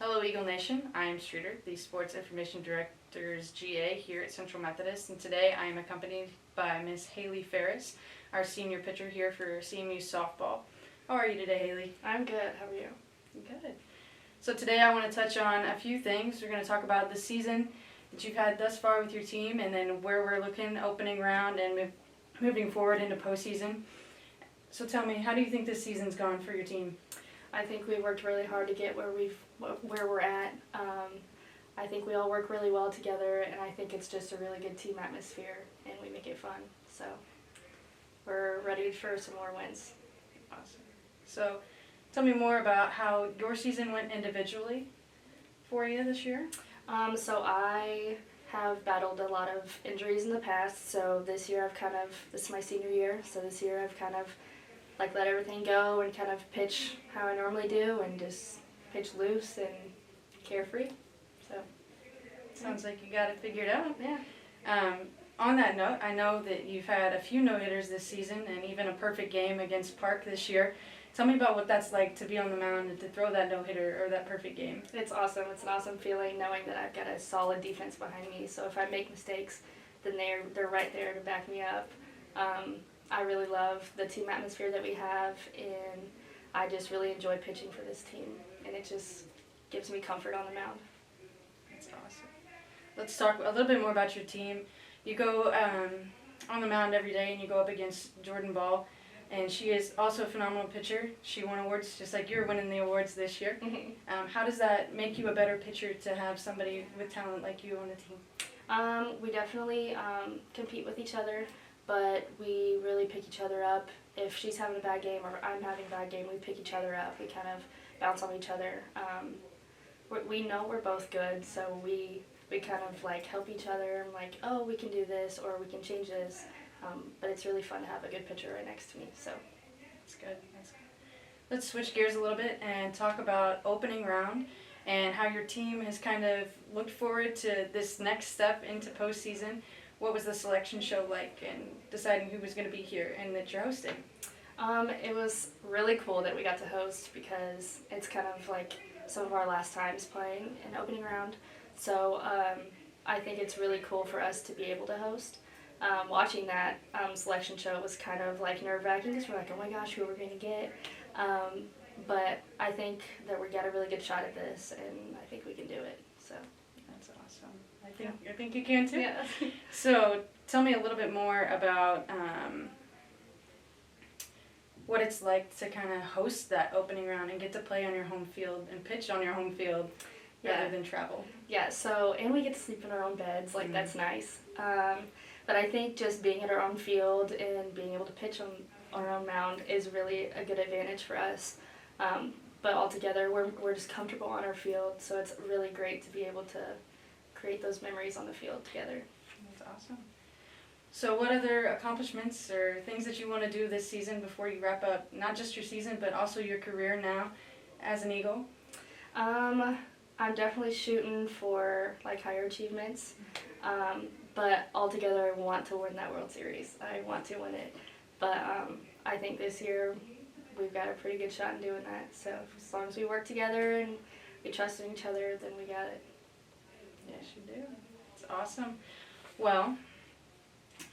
Hello Eagle Nation, I am Streeter, the Sports Information Director's GA here at Central Methodist, and today I am accompanied by Miss Haile Farris, our senior pitcher here for CMU softball. How are you today, Haile? I'm good, how are you? Good. So today I want to touch on a few things. We're going to talk about the season that you've had thus far with your team, and then where we're looking opening round and moving forward into postseason. So tell me, how do you think this season's gone for your team? I think we worked really hard to get where we're at. I think we all work really well together, and I think it's just a really good team atmosphere, and we make it fun. So we're ready for some more wins. Awesome. So tell me more about how your season went individually for you this year. So I have battled a lot of injuries in the past, so this year this is my senior year, so this year I've kind of let everything go and kind of pitch how I normally do and just pitch loose and carefree. So sounds like you got it figured out. Yeah. On that note, I know that you've had a few no-hitters this season and even a perfect game against Park this year. Tell me about what that's like to be on the mound and to throw that no-hitter or that perfect game. It's awesome. It's an awesome feeling knowing that I've got a solid defense behind me. So if I make mistakes, then they're right there to back me up. I really love the team atmosphere that we have, and I just really enjoy pitching for this team, and it just gives me comfort on the mound. That's awesome. Let's talk a little bit more about your team. You go on the mound every day, and you go up against Jordan Ball, and she is also a phenomenal pitcher. She won awards just like you're winning the awards this year. Mm-hmm. How does that make you a better pitcher to have somebody with talent like you on the team? We definitely compete with each other, but we really pick each other up. If she's having a bad game or I'm having a bad game, we pick each other up. We kind of bounce on each other. We know we're both good, so we kind of help each other. And oh, we can do this or we can change this. But it's really fun to have a good pitcher right next to me. So that's good. That's good. Let's switch gears a little bit and talk about opening round and how your team has kind of looked forward to this next step into postseason. What was the selection show like in deciding who was going to be here and that you're hosting? It was really cool that we got to host because it's kind of like some of our last times playing in opening round. So I think it's really cool for us to be able to host. Watching that selection show was kind of nerve-wracking because we're oh my gosh, who are we going to get? But I think that we got a really good shot at this, and I think we can do it. So that's awesome. I think you can too. Yeah. So tell me a little bit more about what it's like to kind of host that opening round and get to play on your home field and pitch on your home field rather than travel. Yeah, so, and we get to sleep in our own beds, that's nice. But I think just being at our own field and being able to pitch on our own mound is really a good advantage for us. But altogether, we're just comfortable on our field, so it's really great to be able to create those memories on the field together. That's awesome. So what other accomplishments or things that you want to do this season before you wrap up, not just your season, but also your career now as an Eagle? I'm definitely shooting for higher achievements, but altogether I want to win that World Series. I want to win it, but I think this year we've got a pretty good shot in doing that. So as long as we work together and we trust in each other, then we got it. Yes, you do. It's awesome. Well,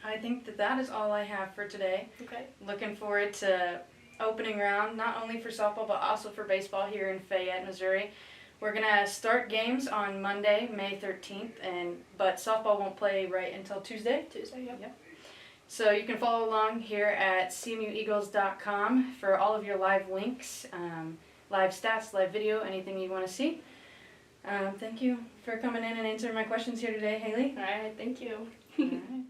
I think that is all I have for today. Okay. Looking forward to opening round, not only for softball, but also for baseball here in Fayette, Missouri. We're going to start games on Monday, May 13th, but softball won't play right until Tuesday. Yep. So you can follow along here at cmueagles.com for all of your live links, live stats, live video, anything you want to see. Thank you for coming in and answering my questions here today, Haile. All right, thank you. All right.